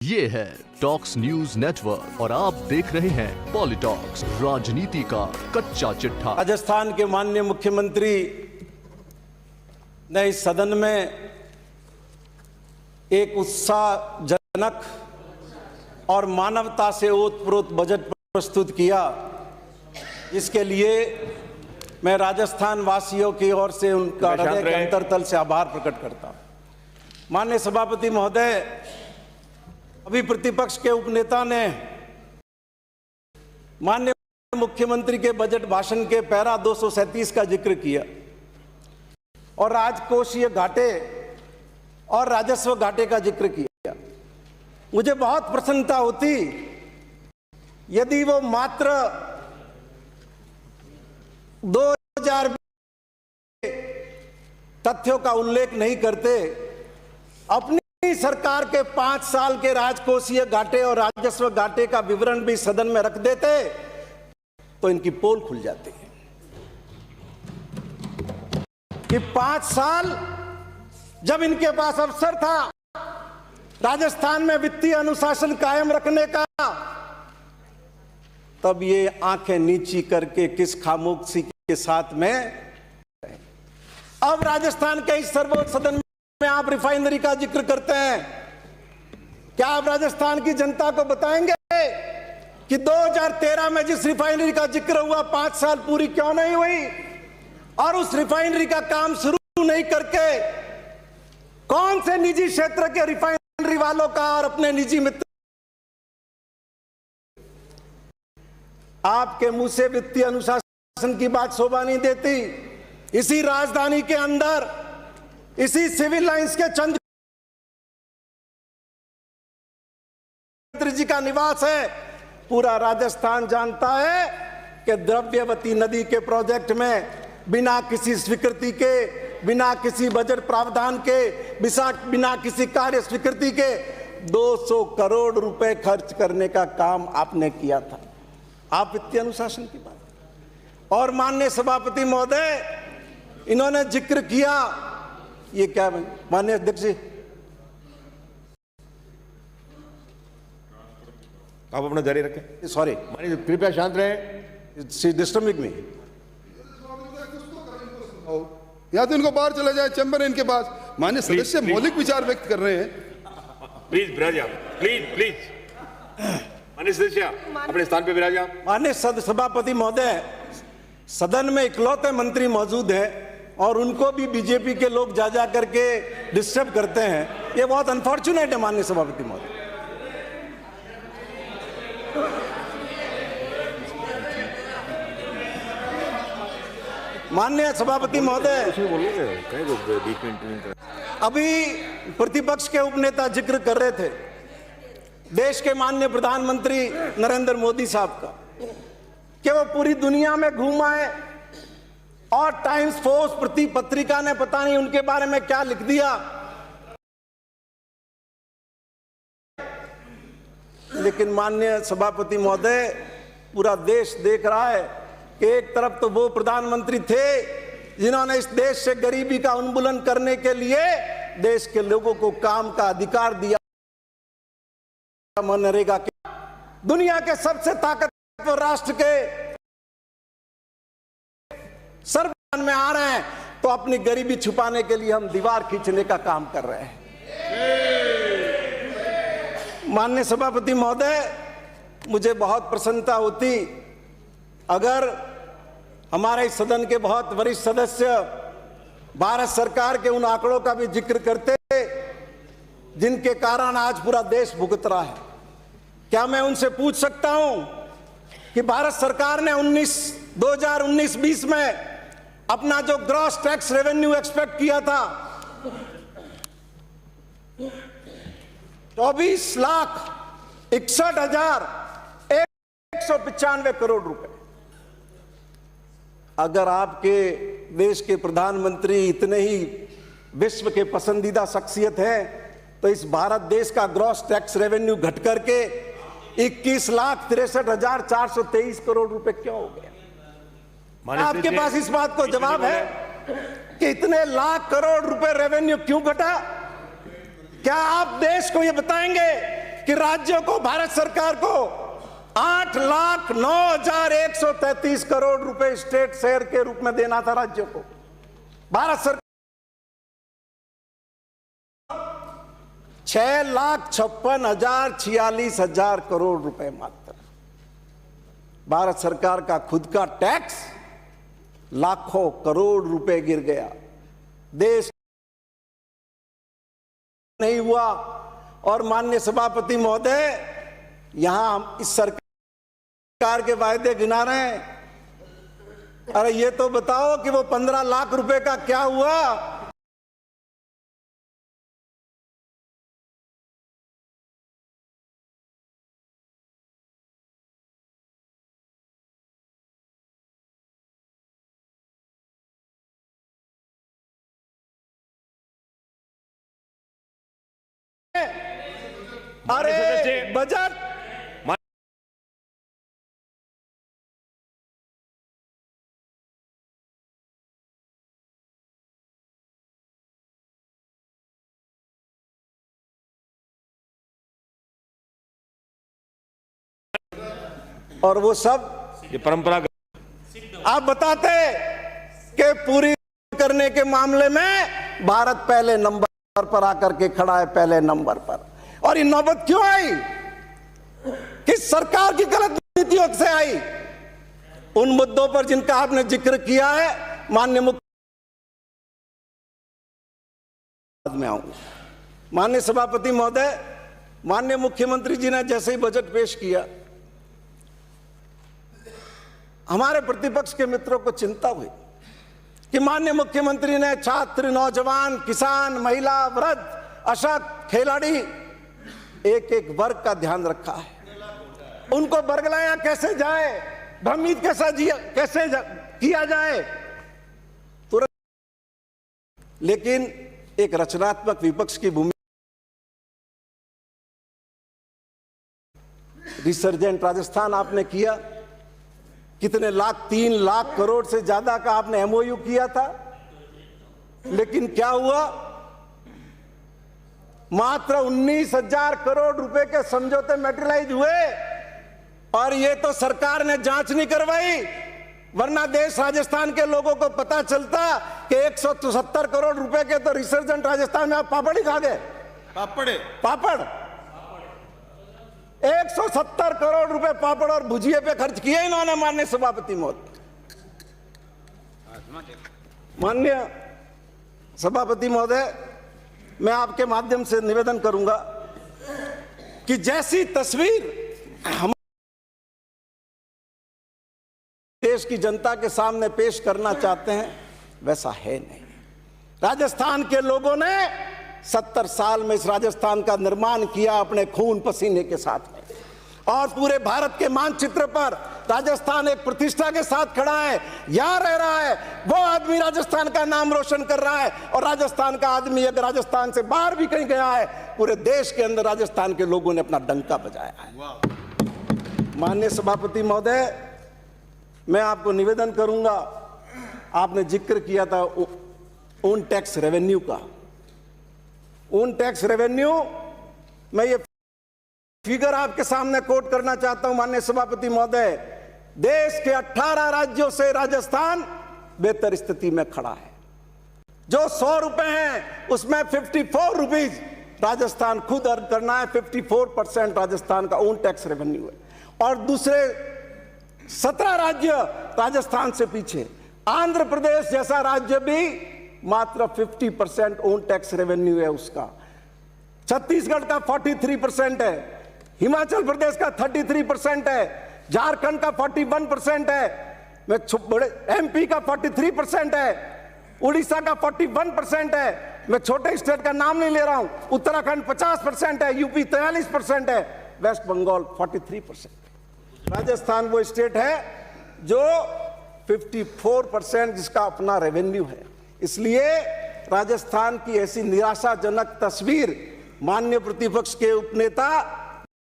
ये है talks news network और आप देख रहे हैं पॉलिटॉक्स, राजनीति का कच्चा चिट्ठा। राजस्थान के माननीय मुख्यमंत्री ने इस सदन में एक उत्साहजनक और मानवता से ओतप्रोत बजट प्रस्तुत किया, जिसके लिए मैं राजस्थान वासियों की ओर से उनका हृदय के अंतरतल से आभार प्रकट करता हूं। माननीय सभापति महोदय, अभी प्रतिपक्ष के उपनेता ने माननीय मुख्यमंत्री के बजट भाषण के पैरा 237 का जिक्र किया और राजकोषीय घाटे और राजस्व घाटे का जिक्र किया। मुझे बहुत प्रसन्नता होती यदि वो मात्र 2020 तथ्यों का उल्लेख नहीं करते, अपनी सरकार के 5 साल के राजकोषीय घाटे और राजस्व घाटे का विवरण भी सदन में रख देते तो इनकी पोल खुल जाती है कि 5 साल जब इनके पास अवसर था राजस्थान में वित्तीय अनुशासन कायम रखने का, तब ये आंखें नीची करके किस खामोशी के साथ में। अब राजस्थान के इस सर्वोच्च सदन में आप रिफाइनरी का जिक्र करते हैं। क्या आप राजस्थान की जनता को बताएंगे कि 2013 में जिस रिफाइनरी का जिक्र हुआ 5 साल पूरी क्यों नहीं हुई, और उस रिफाइनरी का काम शुरू नहीं करके कौन से निजी क्षेत्र के रिफाइनरी वालों का और अपने निजी मित्र आपके मुंह से वित्तीय अनुशासन की बात शोभा नहीं देती। इसी राजधानी के अंदर, इसी सिविल लाइंस के चंद जी का निवास है। पूरा राजस्थान जानता है कि द्रव्यवती नदी के प्रोजेक्ट में बिना किसी स्वीकृति के, बिना किसी बजट प्रावधान के, बिना किसी कार्य स्वीकृति के 200 करोड़ रुपए खर्च करने का काम आपने किया था। आप वित्तीय अनुशासन की बात। और माननीय सभापति महोदय, इन्होंने जिक्र किया, ये क्या माननीय अध्यक्ष जी, आप अपना जारी रखें। सॉरी, कृपया शांत रहे। डिस्टर्बिंग में या तो इनको बाहर चला जाए, चैंबर है इनके पास। माननीय सदस्य मौलिक विचार व्यक्त कर रहे हैं। प्लीज विराजिए, प्लीज माननीय सदस्य अपने स्थान पे विराजिए। माननीय सभापति महोदय, सदन में इकलौते मंत्री मौजूद हैं और उनको भी बीजेपी के लोग जा करके डिस्टर्ब करते हैं। ये बहुत अनफॉर्चुनेट है माननीय सभापति महोदय। माननीय सभापति महोदय, अभी प्रतिपक्ष के उपनेता जिक्र कर रहे थे देश के माननीय प्रधानमंत्री नरेंद्र मोदी साहब का, कि वो पूरी दुनिया में घूम आए और टाइम्स पोस्ट पत्रिका ने पता नहीं उनके बारे में क्या लिख दिया। लेकिन माननीय सभापति महोदय, पूरा देश देख रहा है कि एक तरफ तो वो प्रधानमंत्री थे जिन्होंने इस देश से गरीबी का उन्मूलन करने के लिए देश के लोगों को काम का अधिकार दिया। मनरेगा के दुनिया के सबसे ताकतवर राष्ट्र के सर्वधान में आ रहे हैं, तो अपनी गरीबी छुपाने के लिए हम दीवार खींचने का काम कर रहे हैं। माननीय सभापति महोदय, मुझे बहुत प्रसन्नता होती अगर हमारे इस सदन के बहुत वरिष्ठ सदस्य भारत सरकार के उन आंकड़ों का भी जिक्र करते जिनके कारण आज पूरा देश भुगत रहा है। क्या मैं उनसे पूछ सकता हूं कि भारत सरकार ने 2019-20 में अपना जो ग्रॉस टैक्स रेवेन्यू एक्सपेक्ट किया था 24,61,195 करोड़ रुपए। अगर आपके देश के प्रधानमंत्री इतने ही विश्व के पसंदीदा शख्सियत हैं, तो इस भारत देश का ग्रॉस टैक्स रेवेन्यू घट करके 21,63,423 करोड़ रुपए क्यों हो गया? आपके पास इस बात को जवाब है कि इतने लाख करोड़ रुपए रेवेन्यू क्यों घटा? क्या आप देश को यह बताएंगे कि राज्यों को, भारत सरकार को 8,09,133 करोड़ रुपए स्टेट शेयर के रूप में देना था राज्यों को। भारत सरकार 6,56,46,000 करोड़ रुपए मात्र। भारत सरकार का खुद का टैक्स लाखों करोड़ रुपए गिर गया, देश नहीं हुआ। और माननीय सभापति महोदय, यहां हम इस सरकार के वायदे गिना रहे हैं। अरे ये तो बताओ कि वो 15 लाख रुपए का क्या हुआ? अरे बजट और वो सब ये परंपरागत। आप बताते कि पूरी करने के मामले में भारत पहले नंबर पर आकर के खड़ा है, पहले नंबर पर। और ये नौबत क्यों आई? किस सरकार की गलत नीतियों से आई? उन मुद्दों पर जिनका आपने जिक्र किया है, माननीय में आऊंगा। माननीय सभापति महोदय, माननीय मुख्यमंत्री जी ने जैसे ही बजट पेश किया, हमारे प्रतिपक्ष के मित्रों को चिंता हुई कि माननीय मुख्यमंत्री ने छात्र, नौजवान, किसान, महिला, वृद्ध, अशक्त, खिलाड़ी, एक एक वर्ग का ध्यान रखा है। उनको बरगलाया कैसे जाए, भ्रमित कैसे किया जाए तुरंत। लेकिन एक रचनात्मक विपक्ष की भूमिका, रिसर्जेंट राजस्थान आपने किया, कितने लाख, 3 लाख करोड़ से ज्यादा का आपने एमओयू किया था। लेकिन क्या हुआ? मात्र 19,000 करोड़ रुपए के समझौते मैटेरियलाइज हुए। और ये तो सरकार ने जांच नहीं करवाई, वरना देश राजस्थान के लोगों को पता चलता कि 170 करोड़ रुपए के तो रिसर्जेंट राजस्थान में आप पापड़ ही खा गए। पापड़ 170 करोड़ रुपए पापड़ और भुजिए पे खर्च किए इन्होंने, माननीय सभापति महोदय। माननीय सभापति महोदय, मैं आपके माध्यम से निवेदन करूंगा कि जैसी तस्वीर हम देश की जनता के सामने पेश करना चाहते हैं, वैसा है नहीं। राजस्थान के लोगों ने 70 साल में इस राजस्थान का निर्माण किया अपने खून पसीने के साथ में। और पूरे भारत के मानचित्र पर राजस्थान एक प्रतिष्ठा के साथ खड़ा है, यहां रह रहा है। वो आदमी राजस्थान का नाम रोशन कर रहा है। और राजस्थान का आदमी अगर राजस्थान से बाहर भी कहीं गया है, पूरे देश के अंदर राजस्थान के लोगों ने अपना डंका बजाया है। माननीय सभापति महोदय, मैं आपको निवेदन करूंगा, आपने जिक्र किया था ओन टैक्स रेवेन्यू का। ओन टैक्स रेवेन्यू, मैं ये फिगर आपके सामने कोट करना चाहता हूं माननीय सभापति महोदय। देश के 18 राज्यों से राजस्थान बेहतर स्थिति में खड़ा है। जो 100 रुपए हैं उसमें 54 रुपीज राजस्थान खुद अर्न करना है। 54% राजस्थान का ओन टैक्स रेवेन्यू है। और दूसरे 17 राज्य राजस्थान से पीछे। आंध्र प्रदेश जैसा राज्य भी मात्र 50% ओन टैक्स रेवेन्यू है उसका। छत्तीसगढ़ का 43% है, हिमाचल प्रदेश का 33% है, झारखंड का 41% है, मैं बड़े एमपी का 43% है, उड़ीसा का 41% है, मैं छोटे स्टेट का नाम नहीं ले रहा हूं, उत्तराखंड 50% है, यूपी 43% है, वेस्ट बंगाल 43%। राजस्थान वो स्टेट है जो 54% जिसका अपना रेवेन्यू है। इसलिए राजस्थान की ऐसी निराशाजनक तस्वीर माननीय प्रतिपक्ष के उपनेता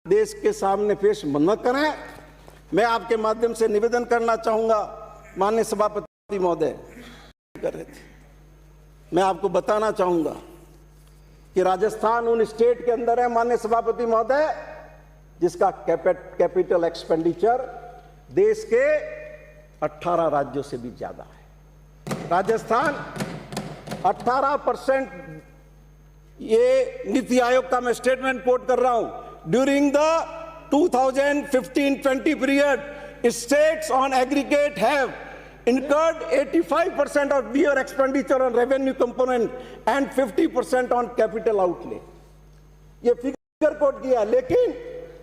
देश के सामने पेश न करें। मैं आपके माध्यम से निवेदन करना चाहूंगा, माननीय सभापति महोदय कर रहे थे, मैं आपको बताना चाहूंगा कि राजस्थान उन स्टेट के अंदर है, माननीय सभापति महोदय, जिसका कैपिटल एक्सपेंडिचर देश के 18 राज्यों से भी ज्यादा है। राजस्थान 18%, ये नीति आयोग का मैं स्टेटमेंट कोट कर रहा हूं, during the 2015-20 period states on aggregate have incurred 85% of their expenditure on revenue component and 50% on capital outlay. ये फिगर कोट किया, लेकिन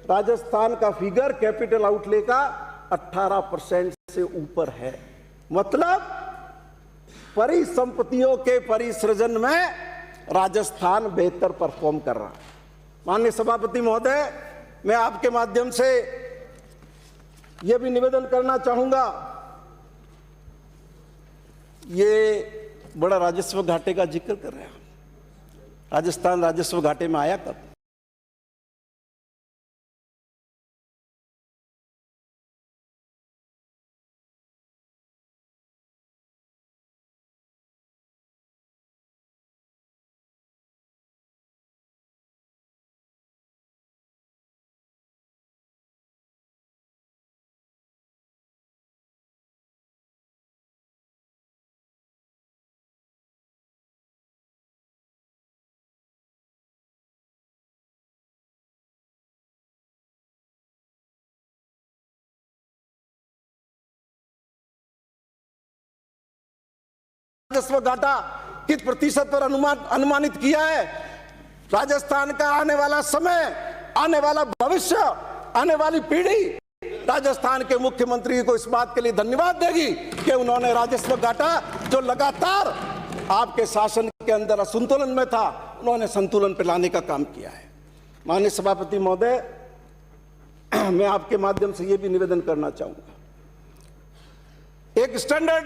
राजस्थान का फिगर कैपिटल आउटले का 18% से ऊपर है। मतलब परिसंपत्तियों के परिसृजन में राजस्थान बेहतर परफॉर्म कर रहा है। माननीय सभापति महोदय, मैं आपके माध्यम से यह भी निवेदन करना चाहूंगा, ये बड़ा राजस्व घाटे का जिक्र कर रहे हैं। राजस्थान राजस्व घाटे में आया कब? राजस्व घाटा किस प्रतिशत पर अनुमानित किया है? राजस्थान का आने वाला समय, आने वाला भविष्य, आने वाली पीढ़ी राजस्थान के मुख्यमंत्री को इस बात के लिए धन्यवाद देगी कि उन्होंने राजस्व घाटा, जो लगातार आपके शासन के अंदर असंतुलन में था, उन्होंने संतुलन पर लाने का काम किया है। माननीय सभापति महोदय, मैं आपके माध्यम से यह भी निवेदन करना चाहूंगा, एक स्टैंडर्ड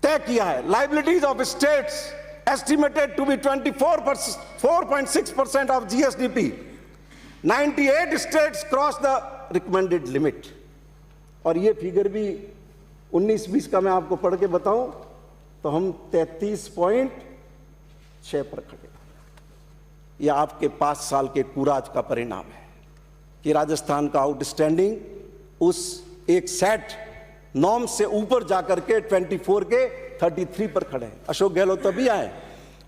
तय किया है, liabilities of states estimated to be 4.6% of GSDP, 98 states cross the recommended limit. और ये फिगर भी 19-20 का मैं आपको पढ़ के बताऊं तो हम 33.6 पर खड़े। यह आपके 5 साल के कुराज का परिणाम है कि राजस्थान का आउटस्टैंडिंग उस एक सेट नॉर्म से ऊपर जाकर के 24 के 33 पर खड़े हैं। अशोक गहलोत तभी आए।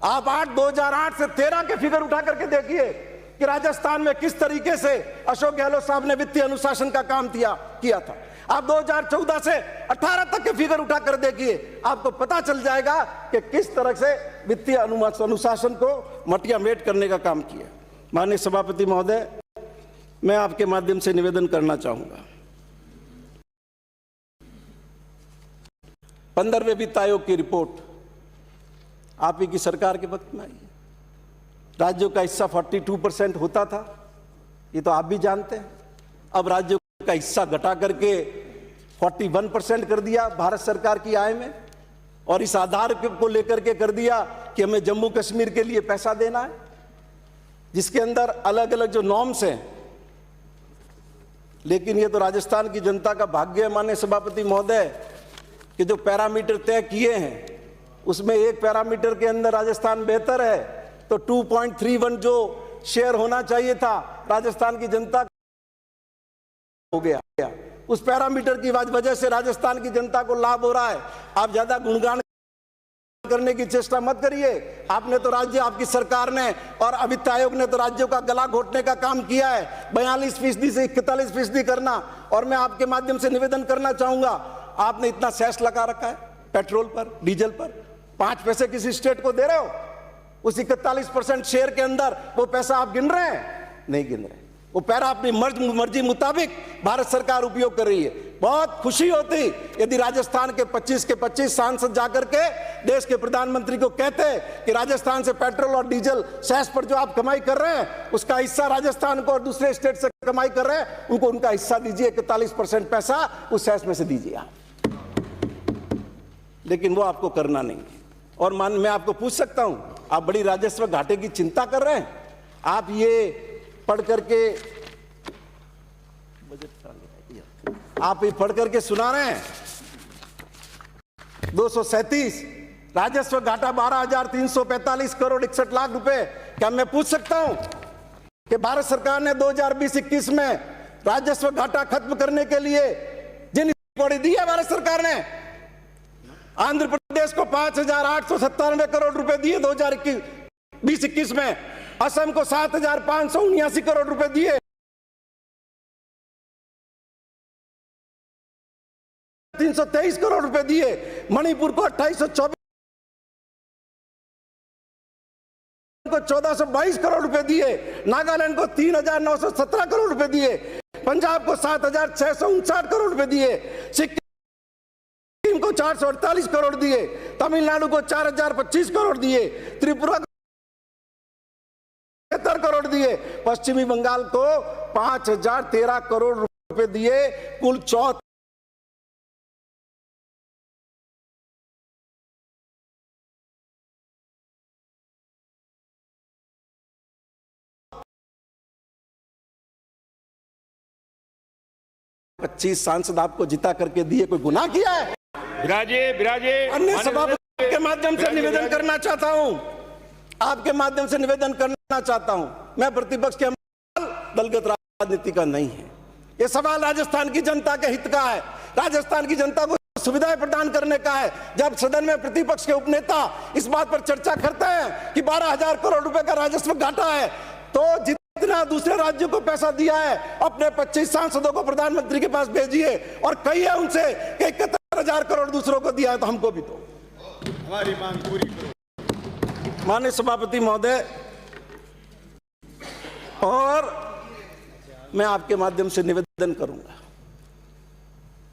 आप 2008 से 13 के फिगर उठा करके देखिए कि राजस्थान में किस तरीके से अशोक गहलोत साहब ने वित्तीय अनुशासन का काम किया था। आप 2014 से 18 तक के फिगर उठा कर देखिए, आपको पता चल जाएगा कि किस तरह से वित्तीय अनुशासन को मटियामेट करने का काम किया। माननीय सभापति महोदय, मैं आपके माध्यम से निवेदन करना चाहूंगा, 15वें वित्त आयोग की रिपोर्ट आप ही की सरकार के वक्त में आई है। राज्यों का हिस्सा 42% होता था, ये तो आप भी जानते हैं। अब राज्यों का हिस्सा घटा करके 41% कर दिया भारत सरकार की आय में, और इस आधार को लेकर के कर दिया कि हमें जम्मू कश्मीर के लिए पैसा देना है, जिसके अंदर अलग अलग जो नॉर्म्स हैं। लेकिन ये तो राजस्थान की जनता का भाग्य है माननीय सभापति महोदय कि जो पैरामीटर तय किए हैं उसमें एक पैरामीटर के अंदर राजस्थान बेहतर है, तो 2.31 जो शेयर होना चाहिए था राजस्थान की जनता हो गया। उस पैरामीटर की वजह से राजस्थान की जनता को लाभ हो रहा है। आप ज्यादा गुणगान करने की चेष्टा मत करिए। आपने तो राज्य, आपकी सरकार ने और वित्त आयोग ने तो राज्यों का गला घोटने का काम किया है, 42% से 41% करना। और मैं आपके माध्यम से निवेदन करना चाहूंगा, आपने इतना सेस लगा रखा है पेट्रोल पर, डीजल पर, 5 पैसे किसी स्टेट को दे रहे हो, उस 41% शेयर के अंदर वो पैसा आप गिन रहे हैं? नहीं गिन रहे। वो पैरा अपनी मर्जी मुताबिक भारत सरकार उपयोग कर रही है। बहुत खुशी होती यदि राजस्थान के 25 के 25 सांसद जाकर के देश के प्रधानमंत्री को कहते कि राजस्थान से पेट्रोल और डीजल सेस पर जो आप कमाई कर रहे हैं उसका हिस्सा राजस्थान को और दूसरे स्टेट से कमाई कर रहे हैं उनको उनका हिस्सा दीजिए, 41% पैसा उस सेस में से दीजिए आप। लेकिन वो आपको करना नहीं है। और मैं आपको पूछ सकता हूं, आप बड़ी राजस्व घाटे की चिंता कर रहे हैं, आप ये पढ़ करके आप ये पढ़ करके सुना रहे हैं 237 राजस्व घाटा 12,345 करोड़ 61 लाख रुपए, क्या मैं पूछ सकता हूं कि भारत सरकार ने 2020-21 में राजस्व घाटा खत्म करने के लिए जिन कौड़ी दी है भारत सरकार ने, आंध्र प्रदेश को 5,897 करोड़ रुपए दिए 2020-21 में, असम को 7,579 करोड़ रुपए दिए, 323 करोड़ रुपए दिए, मणिपुर को 2824 को 1422 करोड़ रुपए दिए, नागालैंड को 3,917 करोड़ रुपए दिए, पंजाब को 7,659 करोड़ रुपए दिए, सिक्किम को 448 करोड़ दिए, तमिलनाडु को 4,025 करोड़ दिए, त्रिपुरा को 70 करोड़ दिए, पश्चिमी बंगाल को 5,013 करोड़ रुपए दिए, कुल 74 25 सांसद आपको जिता करके दिए, कोई गुनाह किया है? विराजे अन्य सभापति के माध्यम से निवेदन करना चाहता हूं, आपके माध्यम से निवेदन करना चाहता हूं, मैं प्रतिपक्ष के दलगत राजनीति का नहीं है, यह सवाल राजस्थान की जनता के हित का है, राजस्थान की जनता को सुविधाएं प्रदान करने का है। जब सदन में प्रतिपक्ष के उपनेता इस बात पर चर्चा करते हैं कि 12,000 करोड़ रुपए का राजस्व घाटा है, तो जितना दूसरे राज्यों को पैसा दिया है अपने 25 सांसदों को प्रधानमंत्री के पास भेजिए और कहिए उनसे कि 71,000 करोड़ दूसरों को दिया है तो हमको भी दो, हमारी मांग पूरी करो। माननीय सभापति महोदय, और मैं आपके माध्यम से निवेदन करूंगा,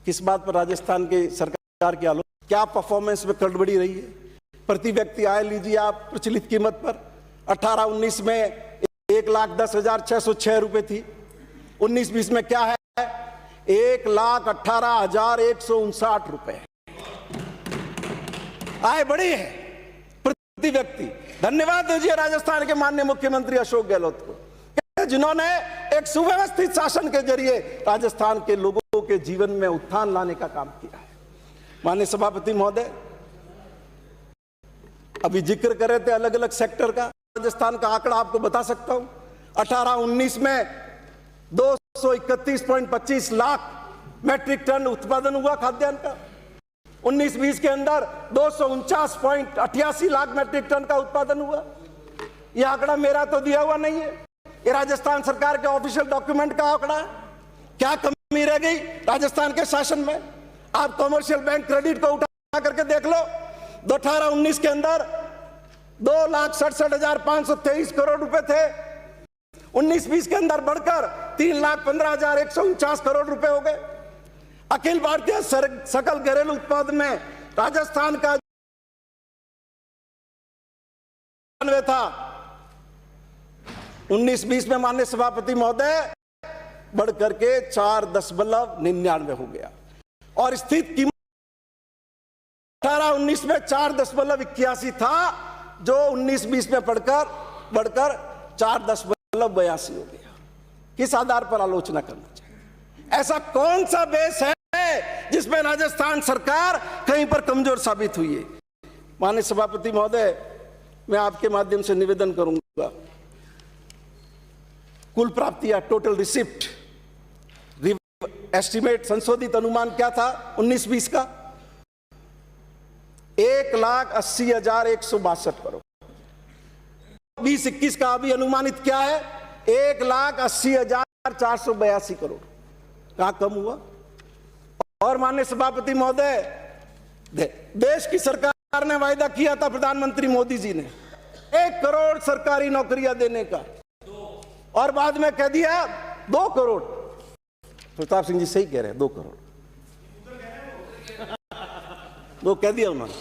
किस बात पर राजस्थान की सरकार की आलोचना, क्या परफॉर्मेंस में गड़बड़ी रही है? प्रति व्यक्ति आय लीजिए आप प्रचलित कीमत पर, 18-19 में 1,10,606 रुपए थी, 19-20 में क्या है? 1,18,159 रुपए आय बढ़ी है प्रति व्यक्ति। धन्यवाद दीजिए राजस्थान के माननीय मुख्यमंत्री अशोक गहलोत को, जिन्होंने एक सुव्यवस्थित शासन के जरिए राजस्थान के लोगों के जीवन में उत्थान लाने का काम किया है। माननीय सभापति महोदय, अभी जिक्र कर रहे थे अलग अलग सेक्टर का, राजस्थान का आंकड़ा आपको बता सकता हूं। 18-19 में 231.25 लाख मैट्रिक टन उत्पादन हुआ खाद्यान्न का, 19-20 के अंदर 249.88 लाख मैट्रिक टन का उत्पादन हुआ। यह आंकड़ा मेरा तो दिया हुआ नहीं है, ये राजस्थान सरकार के ऑफिशियल डॉक्यूमेंट का आंकड़ा है। क्या कमी रह गई राजस्थान के शासन में? आप कमर्शियल बैंक क्रेडिट को उठा करके देख लो, 18-19 के अंदर 2,67,523 करोड़ रुपए थे, 19-20 के अंदर बढ़कर 3,15,149 करोड़ रुपए हो गए। अखिल भारतीय सकल घरेलू उत्पाद में राजस्थान का था 19-20 में माननीय सभापति महोदय बढ़कर के 4.99 हो गया, और स्थित कीमत 18-19 में 4.81 था, जो 19-20 में बढ़कर 4.82 हो गया। किस आधार पर आलोचना करना चाहिए? ऐसा कौन सा बेस है जिसमें राजस्थान सरकार कहीं पर कमजोर साबित हुई है? माननीय सभापति महोदय, मैं आपके माध्यम से निवेदन करूंगा, कुल प्राप्तियां, टोटल रिसिप्ट एस्टिमेट, संशोधित अनुमान क्या था 19-20 का? 1,80,162 करोड़। 20-21 का अभी अनुमानित क्या है? 1,80,482 करोड़। कहां कम हुआ? और माननीय सभापति महोदय, देश की सरकार ने वायदा किया था प्रधानमंत्री मोदी जी ने 1 करोड़ सरकारी नौकरियां देने का, और बाद में कह दिया 2 करोड़। प्रताप सिंह जी सही कह रहे हैं, 2 करोड़ 2 कह दिया उन्होंने।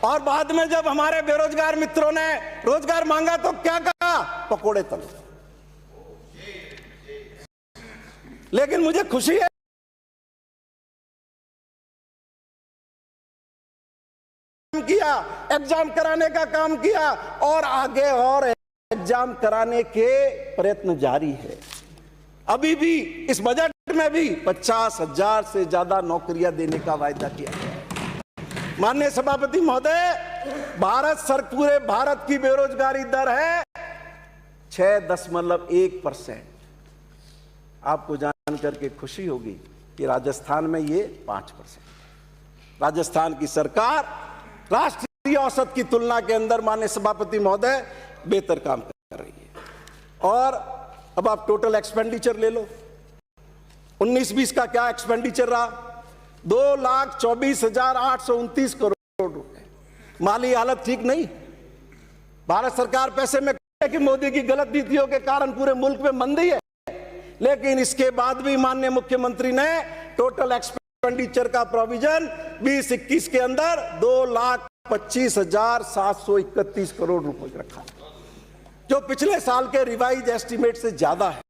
और बाद में जब हमारे बेरोजगार मित्रों ने रोजगार मांगा तो क्या कहा? पकोड़े तलो। लेकिन मुझे खुशी है किया, एग्जाम कराने का काम किया, और आगे और एग्जाम कराने के प्रयत्न जारी है। अभी भी इस बजट में भी 50,000 से ज्यादा नौकरियां देने का वायदा किया गया। माननीय सभापति महोदय, पूरे भारत की बेरोजगारी दर है 6.1%। आपको जान करके खुशी होगी कि राजस्थान में ये 5%। राजस्थान की सरकार राष्ट्रीय औसत की तुलना के अंदर माननीय सभापति महोदय बेहतर काम कर रही है। और अब आप टोटल एक्सपेंडिचर ले लो, 19-20 का क्या एक्सपेंडिचर रहा? 2,24,829 करोड़ रुपए। माली हालत ठीक नहीं। भारत सरकार पैसे में कि मोदी की गलत नीतियों के कारण पूरे मुल्क में मंदी है, लेकिन इसके बाद भी माननीय मुख्यमंत्री ने टोटल एक्सपेंडिचर का प्रोविजन 20-21 के अंदर 2,25,731 करोड़ रुपए रखा, जो पिछले साल के रिवाइज एस्टीमेट से ज्यादा है।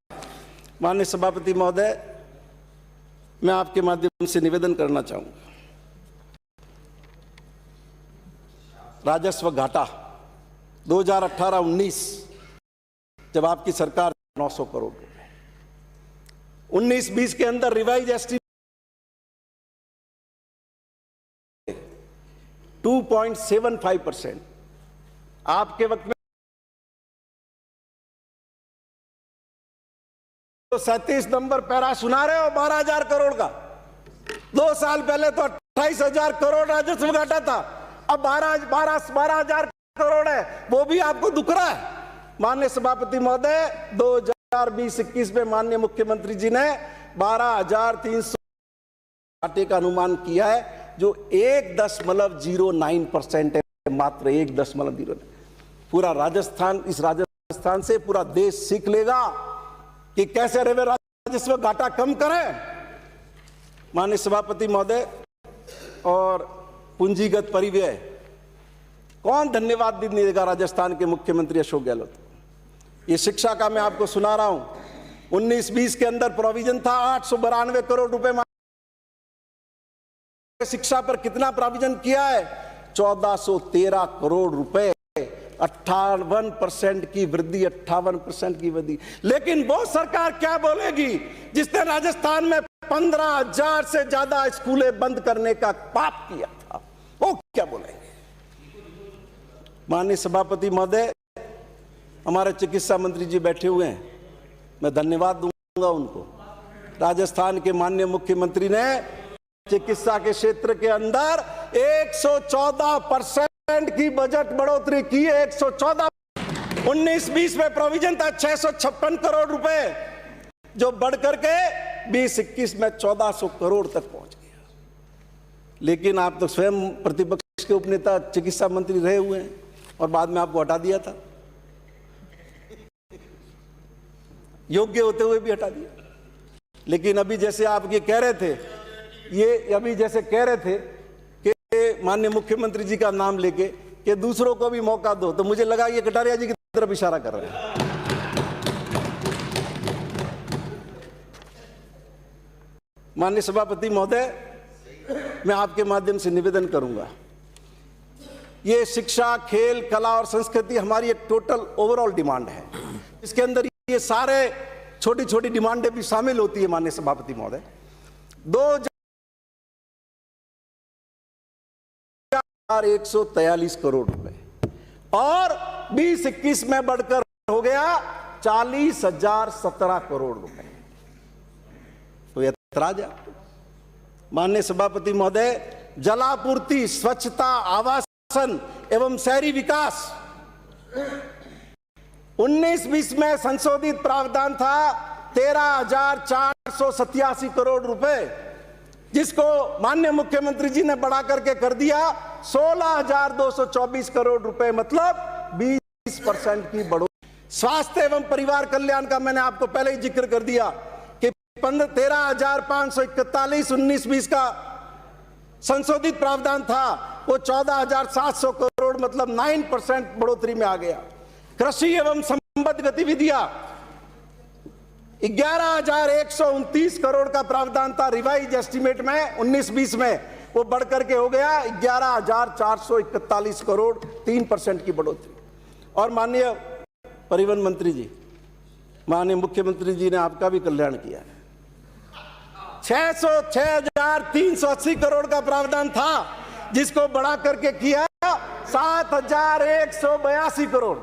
माननीय सभापति महोदय, मैं आपके माध्यम से निवेदन करना चाहूंगा, राजस्व घाटा 2018-19 जब आपकी सरकार 900 करोड़ रुपए, 19-20 के अंदर रिवाइज एस्टीमेट 2.75%। आपके वक्त में 37 नंबर पैरा सुना रहे हो 12,000 करोड़ का। 2 साल पहले तो 28,000 करोड़ राजस्व घाटा था, अब 12,000 करोड़ है। वो भी आपको दुख रहा है। माननीय सभापति महोदय, 2020-21 में माननीय मुख्यमंत्री जी ने 12,300 घाटे का अनुमान किया है, जो 1.09% है, मात्र 1.09। पूरा राजस्थान, इस राजस्थान से पूरा देश सीख लेगा कि कैसे रेलवे राजस्व घाटा कम करें। माननीय सभापति महोदय, और पूंजीगत परिव्यय कौन धन्यवाद देगा राजस्थान के मुख्यमंत्री अशोक गहलोत। ये शिक्षा का मैं आपको सुना रहा हूं, 19-20 के अंदर प्रोविजन था 892 करोड़ रुपए। शिक्षा पर कितना प्रोविजन किया है? 1413 करोड़ रुपए, 58% की वृद्धि, 58% की वृद्धि। लेकिन वो सरकार क्या बोलेगी जिसने राजस्थान में 15,000 से ज्यादा स्कूलें बंद करने का पाप किया था? वो क्या बोलेंगे? माननीय सभापति महोदय, हमारे चिकित्सा मंत्री जी बैठे हुए हैं, मैं धन्यवाद दूंगा उनको। राजस्थान के माननीय मुख्यमंत्री ने चिकित्सा के क्षेत्र के अंदर 114% की बजट बढ़ोतरी की है। 114। 19-20 में प्रोविजन था 656 करोड़ रुपए, जो बढ़ करके 20-21 में 1400 करोड़ तक पहुंच गया। लेकिन आप तो स्वयं प्रतिपक्ष के उपनेता चिकित्सा मंत्री रहे हुए हैं और बाद में आपको हटा दिया था, योग्य होते हुए भी हटा दिया। लेकिन अभी जैसे आप ये कह रहे थे, कि माननीय मुख्यमंत्री जी का नाम लेके कि दूसरों को भी मौका दो, तो मुझे लगा ये कटारिया जी की तरफ इशारा कर रहे हैं। माननीय सभापति महोदय, मैं आपके माध्यम से निवेदन करूंगा, ये शिक्षा, खेल, कला और संस्कृति हमारी एक टोटल ओवरऑल डिमांड है। इसके अंदर ये सारे छोटी छोटी डिमांडें भी शामिल होती है। माननीय सभापति महोदय, 2,143 करोड़ रुपए और 20-21 में बढ़कर हो गया 40,017 करोड़ रुपए। तो यह ऐतराज है। माननीय सभापति महोदय, जलापूर्ति, स्वच्छता, आवासन एवं शहरी विकास 19-20 में संशोधित प्रावधान था 13,487 करोड़ रुपए, जिसको माननीय मुख्यमंत्री जी ने बढ़ा करके कर दिया 16,224 करोड़ रुपए, मतलब 20% की बढ़ोतरी। स्वास्थ्य एवं परिवार कल्याण का मैंने आपको पहले ही जिक्र कर दिया कि 13,541 19-20 का संशोधित प्रावधान था, वो 14,700 करोड़, मतलब 9% बढ़ोतरी में आ गया। कृषि एवं संबद्ध गतिविधियां 11,129 करोड़ का प्रावधान था रिवाइज एस्टीमेट में 19-20 में, वो बढ़ करके हो गया 11,441 करोड़, 3% की बढ़ोतरी। और माननीय परिवहन मंत्री जी, माननीय मुख्यमंत्री जी ने आपका भी कल्याण किया है। 6,380 करोड़ का प्रावधान था, जिसको बढ़ा करके किया 7,182 करोड़,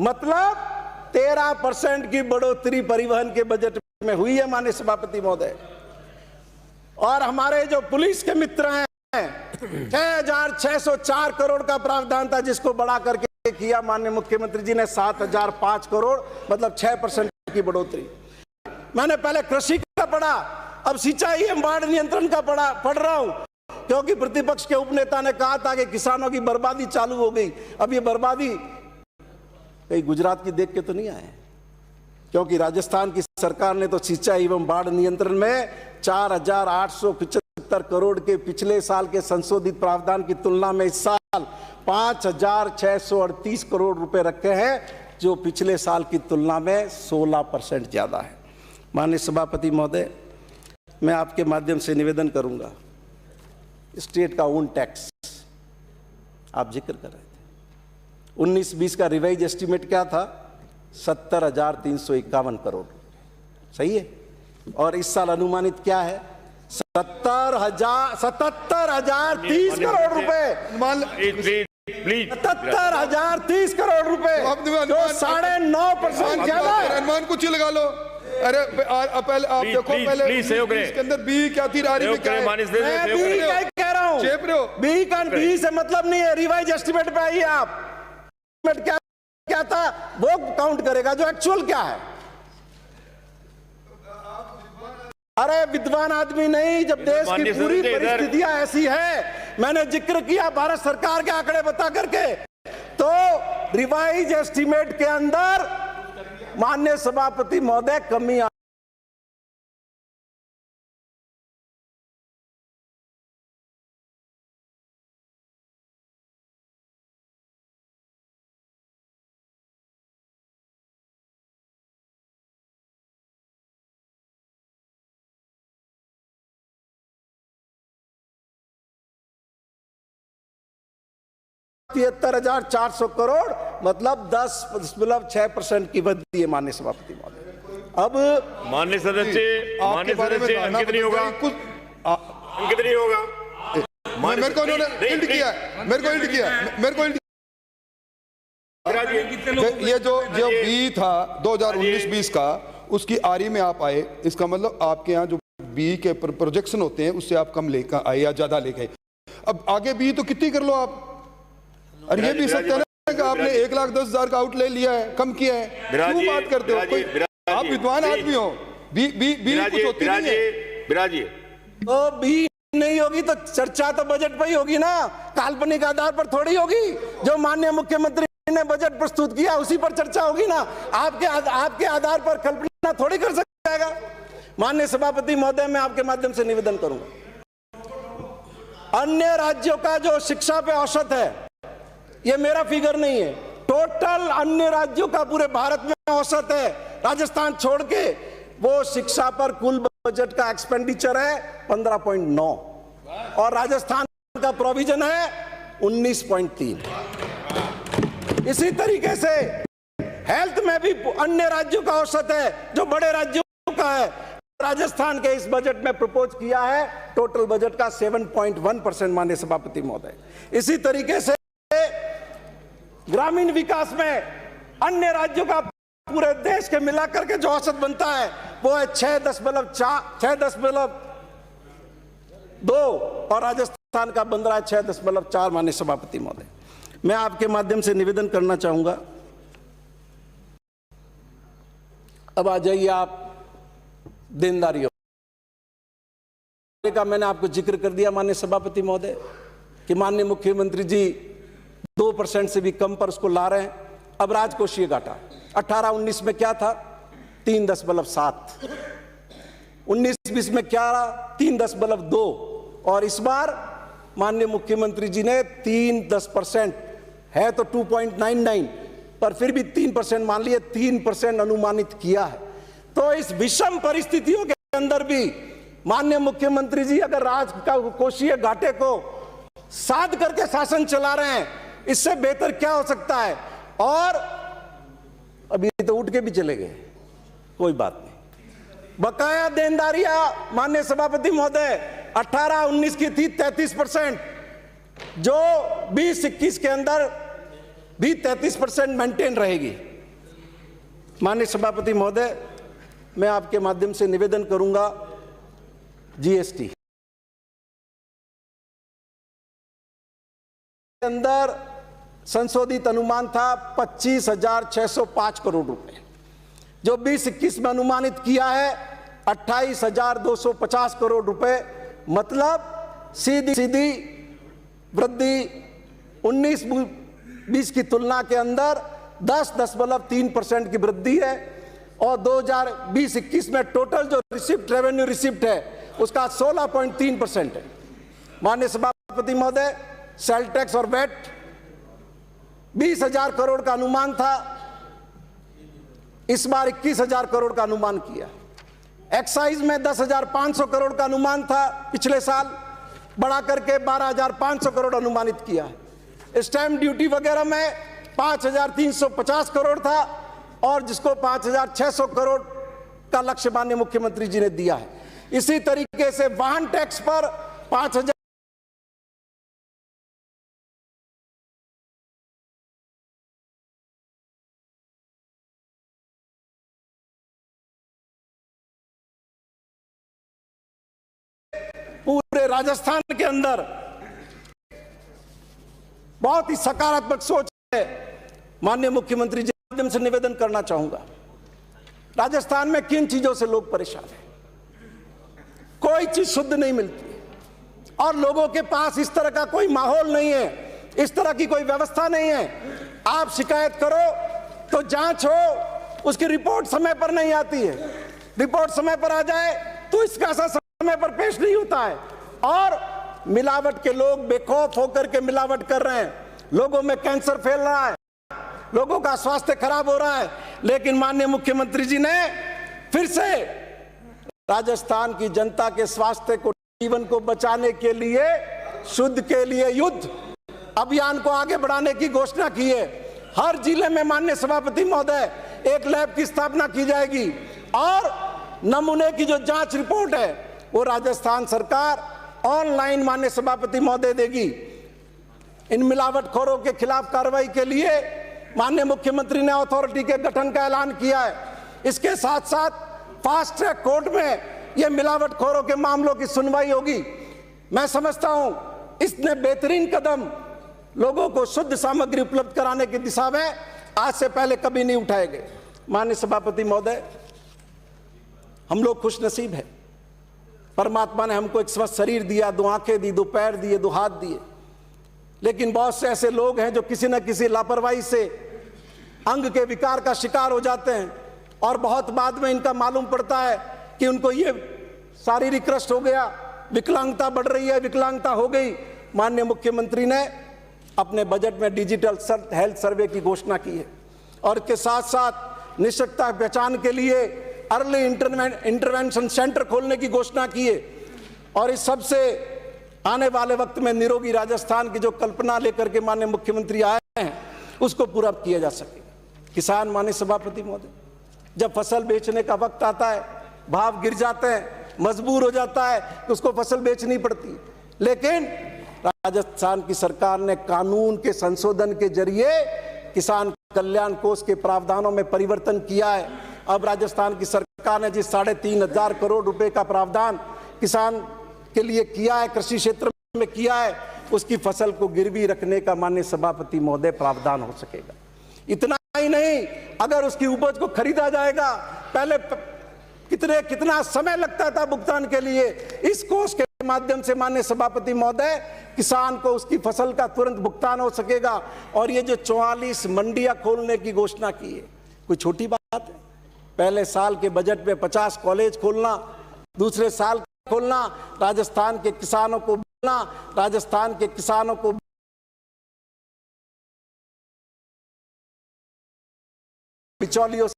मतलब 13% की बढ़ोतरी परिवहन के बजट में हुई है माननीय सभापति महोदय। और हमारे जो पुलिस के मित्र हैं, 6,604 करोड़ का प्रावधान था, जिसको बढ़ा करके किया माननीय मुख्यमंत्री जी ने 7,005 करोड़, मतलब 6% की बढ़ोतरी। मैंने पहले कृषि का पढ़ा, अब सिंचाई एवं बाढ़ नियंत्रण का पढ़ रहा हूं, क्योंकि प्रतिपक्ष के उपनेता ने कहा था कि किसानों की बर्बादी चालू हो गई। अब ये बर्बादी कहीं गुजरात की देख के तो नहीं आए, क्योंकि राजस्थान की सरकार ने तो सिंचाई एवं बाढ़ नियंत्रण में 4,875 करोड़ के पिछले साल के संशोधित प्रावधान की तुलना में इस साल 5,638 करोड़ रुपए रखे हैं, जो पिछले साल की तुलना में 16% ज्यादा है। माननीय सभापति महोदय, मैं आपके माध्यम से निवेदन करूंगा, स्टेट का ओन टैक्स आप जिक्र कर रहे थे, 19-20 का रिवाइज एस्टीमेट क्या था? 70,351 करोड़, सही है। और इस साल अनुमानित क्या है? 77,030 करोड़ रुपए, 77,030 करोड़ रुपए, जो 9.5% ज्यादा है। अनुमान कुछ ही लगा लो। अरे पहले आप देखो, पहले इसके अंदर बी क्या थी, रारी में क्या है? मैं बी का कह रहा हूं, चेप रहे हो। बी से मतलब नहीं है, रिवाइज एस्टीमेट पे आइए आप। क्या था वो काउंट करेगा, जो एक्चुअल क्या है। अरे विद्वान आदमी नहीं, जब देश की पूरी परिस्थितियां ऐसी है, मैंने जिक्र किया भारत सरकार के आंकड़े बता करके, तो रिवाइज एस्टीमेट के अंदर माननीय सभापति महोदय कमी आ $73,400 करोड़, मतलब 10.6% की वृद्धि है माननीय सभापति महोदय। अब माननीय सदस्य अंकित नहीं होगा, अंकित नहीं होगा। मेरे को उन्होंने इल्ड किया, ये जो बी था 2019-20 का, उसकी आरी में आप आए, इसका मतलब आपके यहाँ जो बी के प्रोजेक्शन होते हैं उससे आप कम लेकर आए या ज्यादा लेके आए। अब आगे बी तो कितनी कर लो आप, और ये भी सकते हैं कि आपने 1,10,000 का आउटले लिया है, कम किया है, क्यों बात करते हो? कोई आप विद्वान आदमी हो, बी कुछ होती नहीं है। बिराजी तो बी नहीं होगी तो चर्चा तो बजट पर ही होगी ना, काल्पनिक आधार पर थोड़ी होगी। जो माननीय मुख्यमंत्री ने बजट प्रस्तुत किया उसी पर चर्चा होगी ना, आपके आधार पर कल्पना थोड़ी कर सकेगा। माननीय सभापति महोदय, मैं आपके माध्यम से निवेदन करूंगा, अन्य राज्यों का जो शिक्षा पे औसत है, ये मेरा फिगर नहीं है, टोटल अन्य राज्यों का पूरे भारत में औसत है, राजस्थान छोड़ के, वो शिक्षा पर कुल बजट का एक्सपेंडिचर है 15.9 और राजस्थान का प्रोविजन है 19.3। इसी तरीके से हेल्थ में भी अन्य राज्यों का औसत है, जो बड़े राज्यों का है। राजस्थान के इस बजट में प्रपोज किया है टोटल बजट का 7.1% माननीय सभापति महोदय। इसी तरीके से ग्रामीण विकास में अन्य राज्यों का पूरे देश के मिलाकर के जो औसत बनता है वो है 6.2 और राजस्थान का बन रहा है 6.4 माननीय सभापति महोदय। मैं आपके माध्यम से निवेदन करना चाहूंगा, अब आ जाइए आप देनदारियों का। मैंने आपको जिक्र कर दिया माननीय सभापति महोदय कि माननीय मुख्यमंत्री जी 2% से भी कम पर उसको ला रहे हैं। अब राजकोषीय घाटा 18-19 में क्या था? 3.7, 19-20 में क्या रहा? 3.2 और इस बार माननीय मुख्यमंत्री जी ने 3% है तो 2.99 पर फिर भी 3% मान लिए, 3% अनुमानित किया है। तो इस विषम परिस्थितियों के अंदर भी माननीय मुख्यमंत्री जी अगर राजकोषीय घाटे को साध करके शासन चला रहे हैं, इससे बेहतर क्या हो सकता है? और अभी तो उठ के भी चले गए, कोई बात नहीं। बकाया देनदारियां माननीय सभापति महोदय 18-19 की थी 33%, जो 20-21 के अंदर भी 33% मेंटेन रहेगी। माननीय सभापति महोदय, मैं आपके माध्यम से निवेदन करूंगा, जीएसटी के अंदर संशोधित अनुमान था 25,605 करोड़ रुपए, जो 2021 में अनुमानित किया है 28,250 करोड़ रुपए, मतलब सीधी वृद्धि 19-20 की तुलना के अंदर 10.3% की वृद्धि है। और 2020-21 में टोटल जो रेवेन्यू रिसिप्ट है उसका 16.3% है। माननीय सभापति महोदय, सेल टैक्स और वैट 20,000 करोड़ का अनुमान था, इस बार 21,000 करोड़ का अनुमान किया। एक्साइज में 10,500 करोड़ का अनुमान था पिछले साल, बढ़ा करके 12,500 करोड़ अनुमानित किया है। स्टैंप ड्यूटी वगैरह में 5,350 करोड़ था, और जिसको 5,600 करोड़ का लक्ष्य माननीय मुख्यमंत्री जी ने दिया है। इसी तरीके से वाहन टैक्स पर 5,000 पूरे राजस्थान के अंदर बहुत ही सकारात्मक सोच है। माननीय मुख्यमंत्री जी के माध्यम से निवेदन करना चाहूंगा, राजस्थान में किन चीजों से लोग परेशान हैं? कोई चीज शुद्ध नहीं मिलती और लोगों के पास इस तरह का कोई माहौल नहीं है, इस तरह की कोई व्यवस्था नहीं है। आप शिकायत करो तो जांच हो, उसकी रिपोर्ट समय पर नहीं आती है, रिपोर्ट समय पर आ जाए तो इसका समय पर पेश नहीं होता है, और मिलावट के लोग बेखौफ होकर के मिलावट कर रहे हैं। लोगों में कैंसर फैल रहा है, लोगों का स्वास्थ्य खराब हो रहा है, लेकिन माननीय मुख्यमंत्री जी ने फिर से राजस्थान की जनता के स्वास्थ्य को, जीवन को बचाने के लिए शुद्ध के लिए युद्ध अभियान को आगे बढ़ाने की घोषणा की है। हर जिले में माननीय सभापति महोदय एक लैब की स्थापना की जाएगी, और नमूने की जो जांच रिपोर्ट है वो राजस्थान सरकार ऑनलाइन माननीय सभापति महोदय देगी। इन मिलावटखोरों के खिलाफ कार्रवाई के लिए माननीय मुख्यमंत्री ने अथॉरिटी के गठन का ऐलान किया है। इसके साथ साथ फास्ट ट्रैक कोर्ट में ये मिलावटखोरों के मामलों की सुनवाई होगी। मैं समझता हूं इसने बेहतरीन कदम लोगों को शुद्ध सामग्री उपलब्ध कराने की दिशा में आज से पहले कभी नहीं उठाए गए। माननीय सभापति महोदय, हम लोग खुशनसीब हैं, परमात्मा ने हमको एक स्वस्थ शरीर दिया, 2 आंखें दी, 2 पैर दिए, 2 हाथ दिए, लेकिन बहुत से ऐसे लोग हैं जो किसी न किसी लापरवाही से अंग के विकार का शिकार हो जाते हैं, और बहुत बाद में इनका मालूम पड़ता है कि उनको ये शारीरिक कष्ट हो गया, विकलांगता बढ़ रही है, विकलांगता हो गई। माननीय मुख्यमंत्री ने अपने बजट में डिजिटल हेल्थ सर्वे की घोषणा की है, और इसके साथ साथ निःशक्तता पहचान के लिए अर्ली इंटरवेंशन सेंटर खोलने की घोषणा की है। और इस सबसे आने वाले वक्त में निरोगी राजस्थान की जो कल्पना लेकर के माननीय मुख्यमंत्री आए हैं उसको पूरा किया जा सकेगा। किसान, माननीय सभापति महोदय, जब फसल बेचने का वक्त आता है, भाव गिर जाते हैं, मजबूर हो जाता है कि उसको फसल बेचनी पड़ती, लेकिन राजस्थान की सरकार ने कानून के संशोधन के जरिए किसान कल्याण कोष के प्रावधानों में परिवर्तन किया है। अब राजस्थान की सरकार ने जिस 3,500 करोड़ रुपए का प्रावधान किसान के लिए किया है, कृषि क्षेत्र में किया है, उसकी फसल को गिरवी रखने का माननीय सभापति महोदय प्रावधान हो सकेगा। इतना ही नहीं, अगर उसकी उपज को खरीदा जाएगा, पहले कितना समय लगता था भुगतान के लिए, इस कोष के माध्यम से माननीय सभापति महोदय किसान को उसकी फसल का तुरंत भुगतान हो सकेगा। और ये जो 44 मंडियां खोलने की घोषणा की है, कोई छोटी बात है? पहले साल के बजट में 50 कॉलेज खोलना, दूसरे साल खोलना, राजस्थान के किसानों को बोलना, राजस्थान के किसानों को बिचौलियों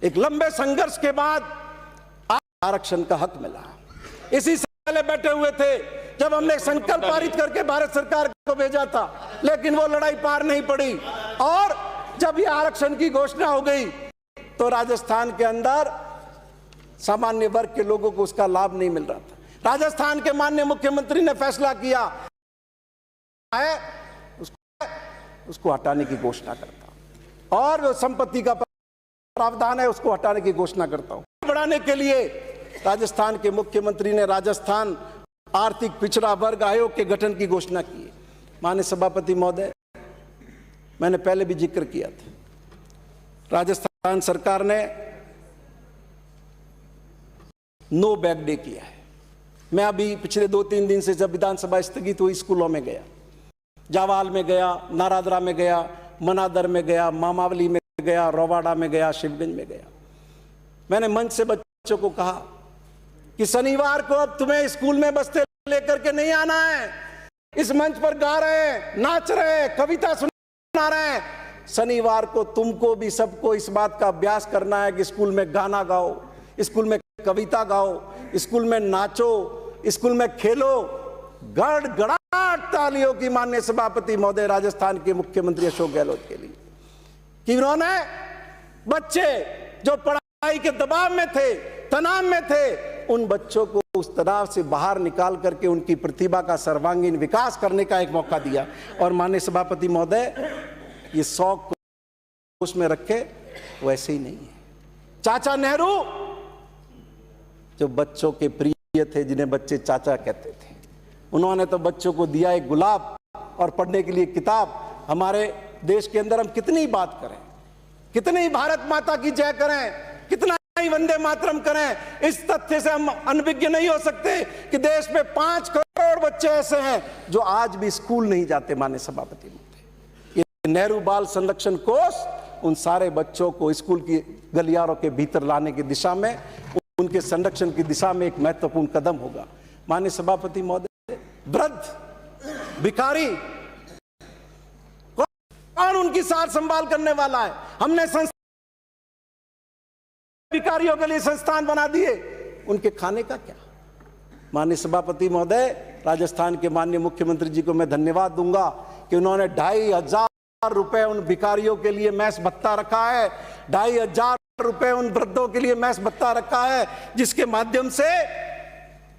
एक लंबे संघर्ष के बाद आरक्षण का हक मिला। इसी से पहले बैठे हुए थे जब हमने संकल्प पारित करके भारत सरकार को भेजा था, लेकिन वो लड़ाई पार नहीं पड़ी, और जब ये आरक्षण की घोषणा हो गई तो राजस्थान के अंदर सामान्य वर्ग के लोगों को उसका लाभ नहीं मिल रहा था। राजस्थान के माननीय मुख्यमंत्री ने फैसला किया है उसको हटाने की घोषणा करता हूं, और जो संपत्ति का प्रावधान है उसको हटाने की घोषणा करता हूं। बढ़ाने के लिए राजस्थान के मुख्यमंत्री ने राजस्थान आर्थिक पिछड़ा वर्ग आयोग के गठन की घोषणा की है। माननीय सभापति महोदय, मैंने पहले भी जिक्र किया था, राजस्थान सरकार ने नो बैग डे किया है। मैं अभी पिछले 2-3 दिन से जब विधानसभा स्थगित हुई स्कूलों में गया, जावाल में गया, नारादरा में गया, मनादर में गया, मामावली में गया, रोवाड़ा में गया, शिवगंज में गया। मैंने मंच से बच्चों को कहा कि शनिवार को अब तुम्हें स्कूल में बस्ते लेकर के नहीं आना है, इस मंच पर गा रहे हैं, नाच रहे हैं, कविता सुना रहे हैं। शनिवार को तुमको भी सबको इस बात का अभ्यास करना है कि स्कूल में गाना गाओ, स्कूल में कविता गाओ, स्कूल में नाचो, स्कूल में खेलो। गड़गड़ाहट तालियों की माननीय सभापति महोदय राजस्थान के मुख्यमंत्री अशोक गहलोत के लिए कि उन्होंने बच्चे जो पढ़ाई के दबाव में थे, तनाव में थे, उन बच्चों को उस तनाव से बाहर निकाल करके उनकी प्रतिभा का सर्वांगीण विकास करने का एक मौका दिया। और माननीय सभापति महोदय, ये शौक को उसमें रखे वैसे ही नहीं है। चाचा नेहरू जो बच्चों के प्रिय थे, जिन्हें बच्चे चाचा कहते थे, उन्होंने तो बच्चों को दिया एक गुलाब और पढ़ने के लिए किताब। हमारे देश के अंदर हम कितनी बात करें, कितनी भारत माता की जय करें, कितना ही वंदे मातरम करें, इस तथ्य से हम अनभिज्ञ नहीं हो सकते कि देश में 5 करोड़ बच्चे ऐसे हैं जो आज भी स्कूल नहीं जाते। माननीय सभापति महोदय, ये नेहरू बाल संरक्षण कोष उन सारे बच्चों को स्कूल की गलियारों के भीतर लाने की दिशा में, उनके संरक्षण की दिशा में एक महत्वपूर्ण कदम होगा। माननीय सभापति महोदय, वृद्ध भिखारी कौन उनकी सार संभाल करने वाला है? हमने भिखारियों के लिए संस्थान बना दिए, उनके खाने का क्या? माननीय सभापति महोदय, राजस्थान के माननीय मुख्यमंत्री जी को मैं धन्यवाद दूंगा कि उन्होंने 2,500 रुपए उन भिखारियों के लिए मैस भत्ता रखा है, 2,500 रुपए उन वृद्धों के लिए मैस भत्ता रखा है, जिसके माध्यम से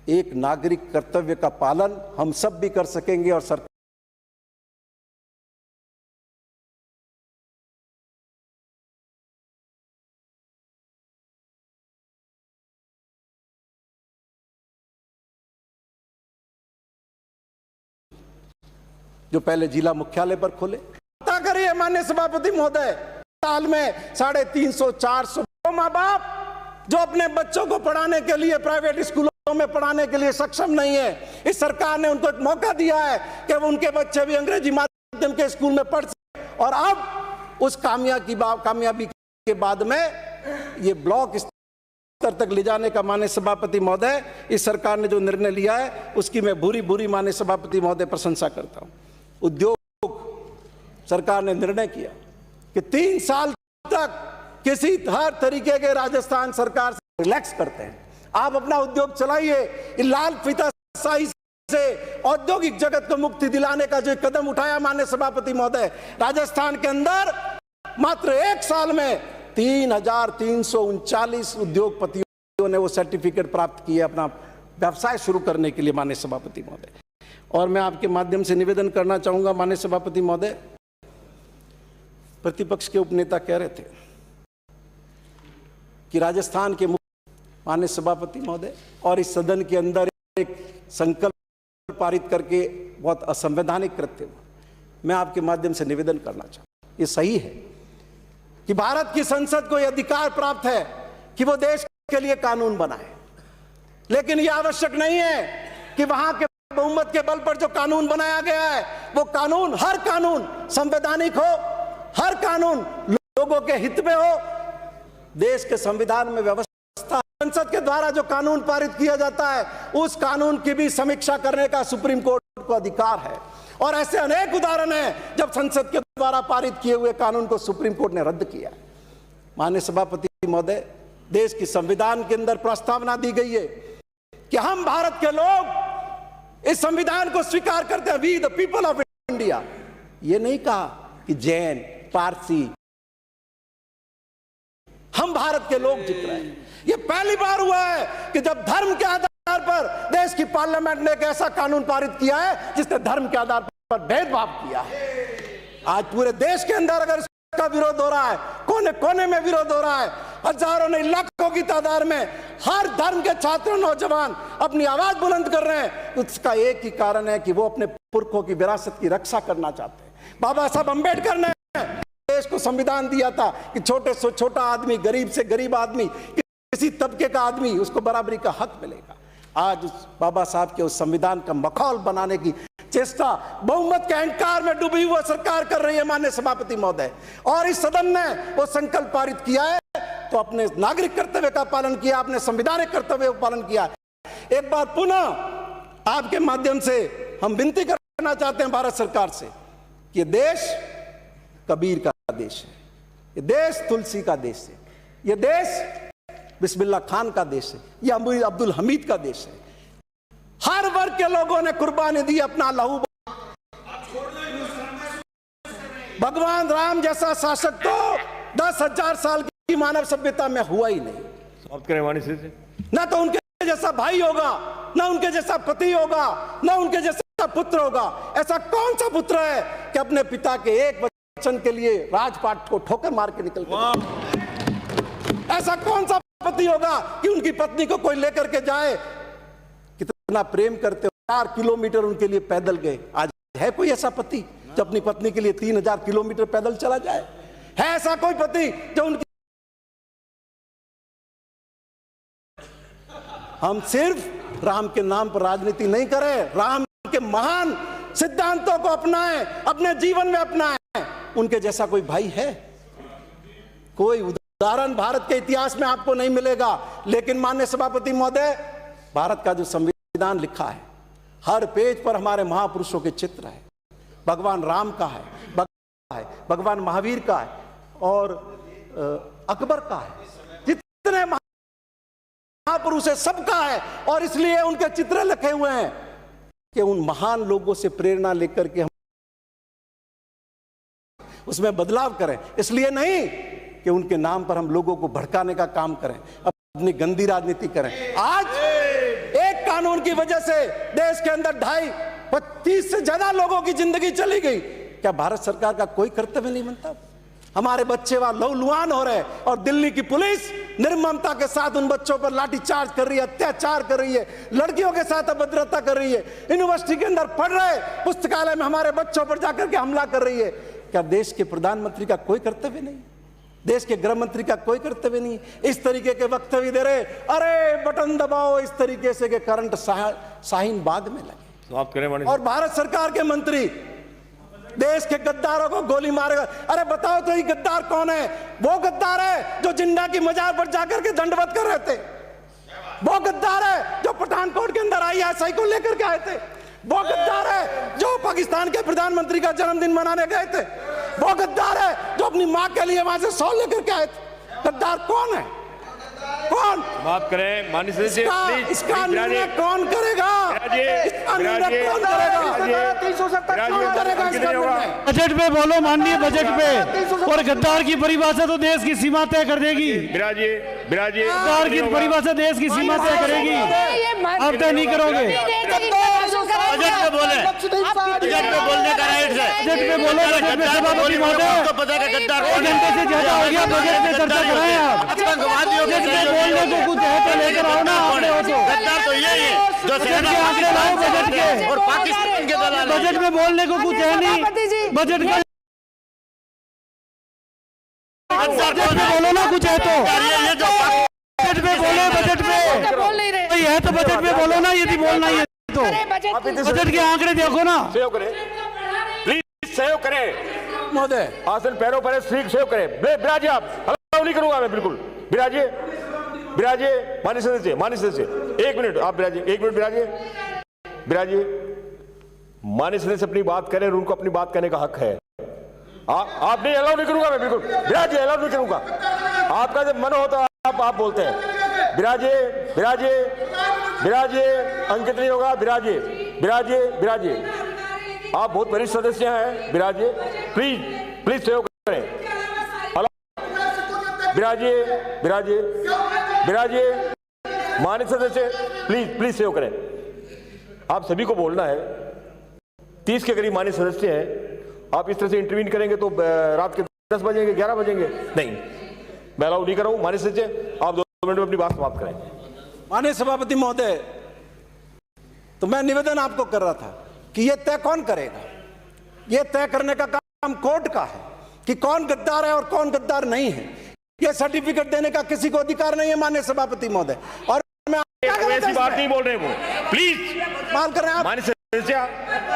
एक नागरिक कर्तव्य का पालन हम सब भी कर सकेंगे। और सरकार जो पहले जिला मुख्यालय पर खोले, पता करिए माननीय सभापति महोदय, साल में 350-400 माँ बाप जो अपने बच्चों को पढ़ाने के लिए प्राइवेट स्कूलों में पढ़ाने के लिए सक्षम नहीं है, इस सरकार ने उनको एक मौका दिया है कि वो उनके बच्चे भी अंग्रेजी माध्यम के स्कूल में पढ़ सके। और अब उस कामयाबी के बाद में ये ब्लॉक स्तर तक ले जाने का माननीय सभापति महोदय इस सरकार ने जो निर्णय लिया है, उसकी मैं भूरी माननीय सभापति महोदय प्रशंसा करता हूं। उद्योग सरकार ने निर्णय किया कि 3 साल तक किसी हर तरीके के राजस्थान सरकार से रिलैक्स करते हैं, आप अपना उद्योग चलाइए। लाल फीताशाही से औद्योगिक जगत को मुक्ति दिलाने का जो कदम उठाया माननीय सभापति महोदय, राजस्थान के अंदर मात्र 1 साल में 3,339 उद्योगपतियों ने वो सर्टिफिकेट प्राप्त किए अपना व्यवसाय शुरू करने के लिए। माननीय सभापति महोदय, और मैं आपके माध्यम से निवेदन करना चाहूंगा माननीय सभापति महोदय, प्रतिपक्ष के उपनेता कह रहे थे कि राजस्थान के माननीय सभापति महोदय और इस सदन के अंदर एक संकल्प पारित करके बहुत असंवैधानिक कृत्य हुआ। मैं आपके माध्यम से निवेदन करना चाहूंगा, ये सही है कि भारत की संसद को यह अधिकार प्राप्त है कि वो देश के लिए कानून बनाए, लेकिन यह आवश्यक नहीं है कि वहां के बहुमत के बल पर जो कानून बनाया गया है वो कानून, हर कानून संवैधानिक हो, हर कानून लोगों के हित में हो। देश के संविधान में व्यवस्था, संसद के द्वारा जो कानून पारित किया जाता है उस कानून की भी समीक्षा करने का सुप्रीम कोर्ट को अधिकार है। और ऐसे अनेक उदाहरण हैं जब संसद के द्वारा पारित किए हुए कानून को सुप्रीम कोर्ट ने रद्द किया। माननीय सभापति महोदय, देश की संविधान के अंदर प्रस्तावना दी गई है कि हम भारत के लोग इस संविधान को स्वीकार करते हैं, we the people of India. ये नहीं कहा कि जैन, पारसी, हम भारत के लोग जित रहे हैं। ये पहली बार हुआ है कि जब धर्म के आधार पर देश की पार्लियामेंट ने एक ऐसा कानून पारित किया है जिसने धर्म के आधार पर भेदभाव किया है। आज पूरे देश के अंदर अगर इसका विरोध हो रहा है, कोने कोने में विरोध हो रहा है, हजारों नहीं लाखों की तादाद में हर धर्म के छात्र नौजवान अपनी आवाज बुलंद कर रहे हैं, उसका एक ही कारण है कि वो अपने पुरखों की विरासत की रक्षा करना चाहते हैं। बाबा साहब अंबेडकर ने देश को संविधान दिया था कि छोटे से छोटा आदमी, गरीब से गरीब आदमी, किसी तबके का आदमी, उसको बराबरी का हक मिलेगा। आज उस बाबा साहब के उस संविधान का मखौल बनाने की चेष्टा बहुमत के अहंकार में डूबी हुई सरकार कर रही है माननीय सभापति महोदय। और इस सदन ने वो संकल्प पारित किया है तो अपने नागरिक कर्तव्य का पालन किया, अपने संवैधानिक कर्तव्य का पालन किया। एक बार पुनः आपके माध्यम से हम विनती करना चाहते हैं भारत सरकार से कि ये देश कबीर का देश है, ये देश तुलसी का देश है, ये देश बिस्मिल्लाह खान का देश है, ये अब्दुल हमीद का देश है। हर वर्ग के लोगों ने कुर्बानी दी, अपना लहू। भगवान राम जैसा शासक तो 10,000 साल की मानव सभ्यता में हुआ ही नहीं। समाप्त करें वाणी से। ना तो उनके जैसा भाई होगा, ना उनके जैसा पति होगा, ना उनके जैसा पुत्र होगा। ऐसा कौन सा पुत्र है कि अपने पिता के एक वचन के लिए राजपाट को ठोकर मार के निकल गया? ऐसा कौन सा पति होगा कि उनकी पत्नी को कोई लेकर के जाए? कितना प्रेम करते, 4 किलोमीटर उनके लिए पैदल गए। आज है कोई ऐसा पति जो अपनी पत्नी के लिए 3,000 किलोमीटर पैदल चला जाए? है ऐसा कोई पति जो उनकी? हम सिर्फ राम के नाम पर राजनीति नहीं करें, राम के महान सिद्धांतों को अपनाएं, अपने जीवन में अपनाएं। उनके जैसा कोई भाई है? कोई उदाहरण भारत के इतिहास में आपको नहीं मिलेगा। लेकिन माननीय सभापति महोदय, भारत का जो संविधान लिखा है, हर पेज पर हमारे महापुरुषों के चित्र है। भगवान राम का है, भगवान महावीर का है और अकबर का है। जितने महापुरुष है सबका है। और इसलिए उनके चित्र लिखे हुए हैं कि उन महान लोगों से प्रेरणा लेकर के हम उसमें बदलाव करें। इसलिए नहीं कि उनके नाम पर हम लोगों को भड़काने का काम करें, अपनी गंदी राजनीति करें। आज एक कानून की वजह से देश के अंदर 2.25 से ज्यादा लोगों की जिंदगी चली गई। क्या भारत सरकार का कोई कर्तव्य नहीं बनता? हमारे बच्चे वहां लहूलुहान हो रहे हैं और दिल्ली की पुलिस निर्ममता के साथ उन बच्चों पर लाठीचार्ज कर रही है, अत्याचार कर रही है, लड़कियों के साथ अभद्रता कर रही है, यूनिवर्सिटी के अंदर पढ़ रहे पुस्तकालय में हमारे बच्चों पर जाकर के हमला कर रही है। क्या देश के प्रधानमंत्री का कोई कर्तव्य नहीं? देश के गृह मंत्री का कोई कर्तव्य नहीं? इस तरीके के वक्तव्य दे रहे, अरे बटन दबाओ इस तरीके से कि करंट शाहीन बाग में लगे। समाप्त करें। और भारत सरकार के मंत्री देश के गद्दारों को गोली मारेगा। अरे बताओ तो ये गद्दार कौन है? वो गद्दार है जो जिन्ना की मजार पर जाकर के दंडवत कर रहे थे। वो गद्दार है जो पठानकोट के अंदर ISI को लेकर के आए थे। वो गद्दार है जो पाकिस्तान के प्रधानमंत्री का जन्मदिन मनाने गए थे। वो गद्दार है जो अपनी मां के लिए वहां से सॉल लेकर के आए थे। गद्दार कौन है? कौन? बात करें माननीय सदस्य, इसका निर्णय कौन करेगा? इसका निर्णय कौन करेगा? 370 करेगा इसका निर्णय? बजट पे बोलो माननीय, बजट पे। और गद्दार की परिभाषा तो देश की सीमा तय कर देगी। गद्दार की परिभाषा देश की सीमा तय करेगी, आप तय नहीं करोगे। बजट पे बोले, बजट पे बोलने का राइट है। बजट पे बोलो, बजट में सभापति महोदय, तो पता है गद्दार 1 घंटे से ज्यादा हो गया, बजट में चर्चा कराएं आप। आतंकवादियों बजट में बोलने को कुछ है तो लेकर आओ ना। आपने हो तो गद्दार तो यही है जो बजट के आंकड़े लाओ, बजट के। और पाकिस्तान के दलाल हैं। बजट में बोलने को कुछ है नहीं, बजट में बोलो ना कुछ है तो। बजट में बोलो, बजट में कोई है तो बजट में बोलो ना। यदि बोलना ही है तो बजट के आंकड़े देखो ना। सहयोग करें प्लीज, सहयोग करें महोदय। आसन पैरों पर सहयोग करें। बिराजिए, आप हल्ला नहीं करूंगा मैं, बिल्कुल बिराजिए, बिराजिए। माननीय सदस्य 1 मिनट आप बिराजिए, 1 मिनट बिराजिए। माननीय सदस्य अपनी बात करें, उनको अपनी बात करने का हक है। आप नहीं, अलाउ नहीं करूंगा मैं, बिल्कुल बिराजिए, अलाउ नहीं करूंगा। आपका जब मन हो तो आप बोलते हैं। बिराजिए, अंकित नहीं होगा। बिराजिए। आप बहुत वरिष्ठ सदस्य हैं, बिराजिए। प्लीज सहयोग करें। बिराजिए। माननीय सदस्य प्लीज सहयोग करें। आप सभी को बोलना है। 30 के करीब माननीय सदस्य हैं आप इस तरह से इंटरवीन करेंगे तो रात के 10 बजेंगे, 11 बजेंगे, नहीं, मैं अलाउ नहीं कर रहा हूं। माननीय सदस्य, आप 2 मिनट में अपनी बात समाप्त करें। माननीय सभापति महोदय, तो मैं निवेदन आपको कर रहा था कि यह तय कौन करेगा? यह तय करने का काम कोर्ट का है कि कौन गद्दार है और कौन गद्दार नहीं है। यह सर्टिफिकेट देने का किसी को अधिकार नहीं है माननीय सभापति महोदय। और मैं ऐसी बात नहीं बोल रहे वो, प्लीज माल कर रहे हैं आप। माननीय सदस्य,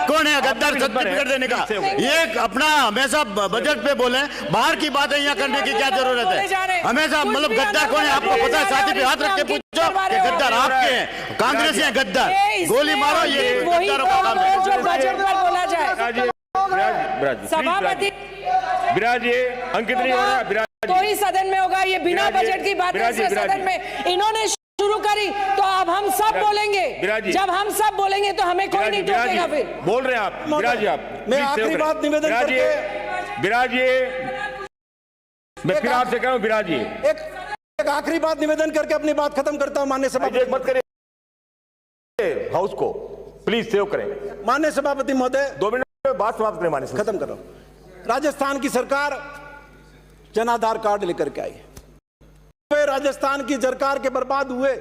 कौन है गद्दार सर्टिफिकेट देने का? ये अपना हमेशा बजट पे बोले, बाहर की बातें यहाँ करने की क्या जरूरत है? हमेशा मतलब गद्दार कौन है आपको पता है? छाती पे हाथ रख के पूछो कि गद्दार आपके हैं, कांग्रेस है गद्दार, गोली मारो, ये गद्दारों का काम है। जो बजट पर बोला जाए सभापति बिराजिए, अंकित नहीं हो रहा, बिराजिए तो ही सदन में होगा। ये बिना बजट की बातें से सदन में इन्होंने शुरू करी तो अब हम सब बोलेंगे। जब हम सब बोलेंगे तो हमें कोई नहीं टोकेगा। फिर बोल रहे हैं आप, बिराजिए आप। मैं आखिरी बात निवेदन करके बिराजिए, मैं फिर आपसे कह रहा हूं बिराजिए। एक आखिरी बात निवेदन करके अपनी बात खत्म करता हूं। माननीय सभापति, मत करिए हाउस को, प्लीज सेव करें। माननीय सभापति महोदय, 2 मिनट में बात समाप्त करें। माननीय खत्म करो। राजस्थान की सरकार जन आधार कार्ड लेकर के आई है। वे राजस्थान की सरकार के बर्बाद हुए।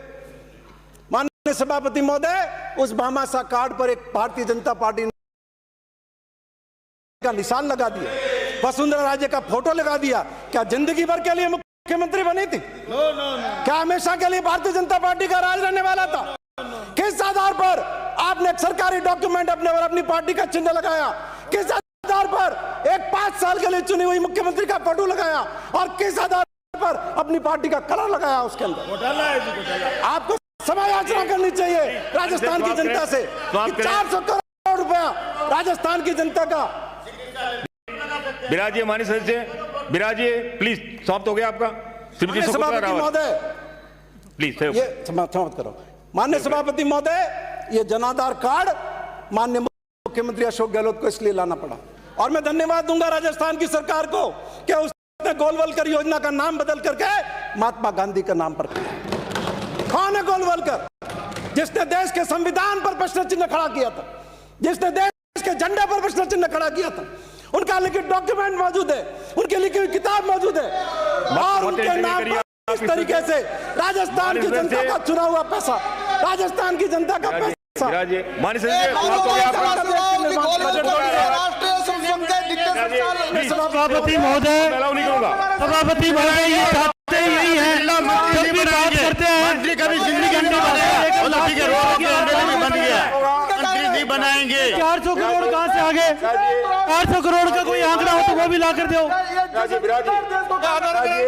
माननीय सभापति महोदय, उस भामाशाह कार्ड पर एक भारतीय जनता पार्टी का निशान लगा दिया, वसुंधरा राजे का फोटो लगा दिया। क्या जिंदगी भर के लिए मुख्यमंत्री बनी थी? क्या हमेशा के लिए भारतीय जनता पार्टी का राज रहने वाला था? किस आधार पर आपने एक सरकारी डॉक्यूमेंट अपने और अपनी पार्टी का चिन्ह लगाया? किस आधार पर एक 5 साल के लिए चुनी हुई मुख्यमंत्री का फोटो लगाया? और किस आधार पर अपनी पार्टी का कलर लगाया उसके अंदर? आपको समायाचना करनी चाहिए राजस्थान की जनता से। 400 करोड़ रुपया राजस्थान की जनता का। बिराजिए माननीय सदस्य, बिराजिए प्लीज, समाप्त हो गया आपका। श्रीमती सभापति महोदय, प्लीज ये समाप्त करो। माननीय सभापति महोदय, ये जनाधार कार्ड माननीय मुख्यमंत्री अशोक गहलोत को इसलिए लाना पड़ा। और मैं धन्यवाद दूंगा राजस्थान की सरकार को कि उसने गोलवलकर योजना का नाम बदल करके महात्मा गांधी का नाम पर किया। कौन है गोलवलकर? जिसने देश के संविधान पर प्रश्न चिन्ह खड़ा किया था, जिसने देश के झंडे पर प्रश्न चिन्ह खड़ा किया था। उनका लिखित डॉक्यूमेंट मौजूद है, उनकी लिखी हुई किताब मौजूद है। और उनके नाम पर इस तरीके से राजस्थान की जनता का चुना हुआ पैसा, राजस्थान की जनता का पैसा। माननीय सदस्य, सभापति महोदय, सभापति महोदय, ये चाहते यही है, जब भी बात करते हैं मंत्री कभी जिंदगी बन गया, मंत्री नहीं बनाएंगे। 400 करोड़ कहाँ से आ गए? 400 करोड़ का कोई आंकड़ा हो तो वो भी ला कर दो।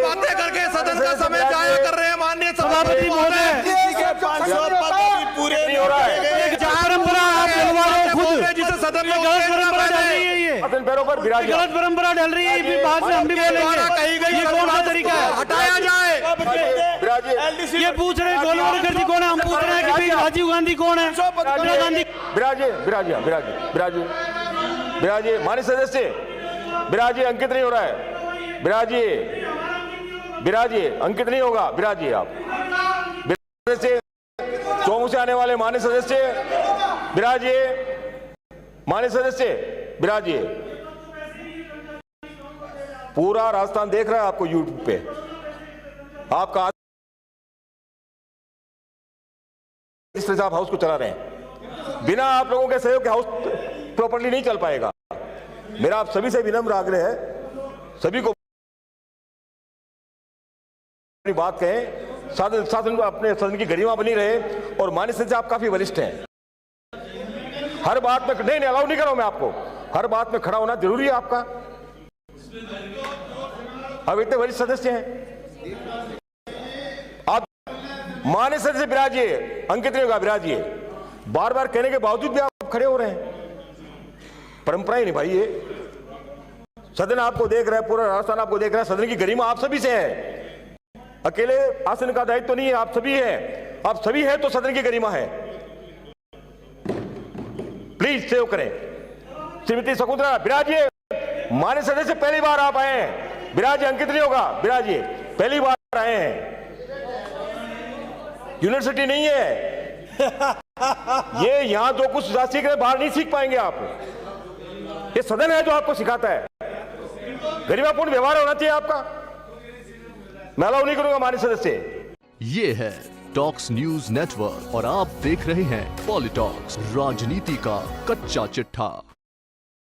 बातें करके सदन का समय जाया कर रहे हैं माननीय सभापति महोदय। पूरे नहीं हो रहा है। एक परंपरा आप डलवा रहे हो खुद, जिसे सदन में गलत परंपरा डल रही है। ये गलत परंपरा डल रही है। बाद में हम भी बोलेंगे ये कौन सा तरीका है? हटाया जाए। ये पूछ रहे गोलवलकर जी कौन है, हम पूछ रहे हैं कि भाई राजीव गांधी कौन है? इंदिरा गांधी। बिराजिए माननीय सदस्य, बिराजिए, अंकित नहीं हो रहा है। बिराजिए, अंकित नहीं होगा, बिराजिए आप। सदस्य चौमू से आने वाले माननीय सदस्य बिराजिए, माननीय सदस्य बिराजिए। पूरा राजस्थान देख रहा है आपको यूट्यूब पे। आपका इस तरह से आप हाउस को चला रहे हैं। बिना आप लोगों के सहयोग के हाउस प्रॉपर्ली नहीं चल पाएगा। मेरा आप सभी से विनम्र आग्रह है, सभी को अपनी बात कहें, शासन को अपने सदन की गरिमा बनी रहे। और माननीय सदस्य, आप काफी वरिष्ठ हैं, हर बात में नहीं अलाउ नहीं कर रहा हूं मैं आपको, हर बात में खड़ा होना जरूरी है आपका। अब इतने वरिष्ठ सदस्य हैं, आप माननीय सदस्य बिराजिए, अंकित नहीं होगा, बिराजिए। बार बार कहने के बावजूद भी आप खड़े हो रहे हैं। परंपराएं निभाइए। सदन आपको देख रहा है, पूरा राजस्थान आपको देख रहा है। सदन की गरिमा आप सभी से है, अकेले आसन का दायित्व तो नहीं है, आप सभी हैं। आप सभी हैं तो सदन की गरिमा है। प्लीज सेव करें। श्रीमती शकुंतला बिराजिए, माननीय सदस्य पहली बार आप आए हैं, बिराजिए, अंकित नहीं होगा, बिराजिए, पहली बार आए हैं। यूनिवर्सिटी नहीं है ये, यहां जो कुछ सीख रहे बाहर नहीं सीख पाएंगे आप। ये सदन है जो आपको सिखाता है, गरिमापूर्ण व्यवहार होना चाहिए आपका। मैं अलाउ नहीं करूंगा माननीय सदस्य। ये है टॉक्स न्यूज नेटवर्क और आप देख रहे हैं पॉलिटॉक्स, राजनीति का कच्चा चिट्ठा।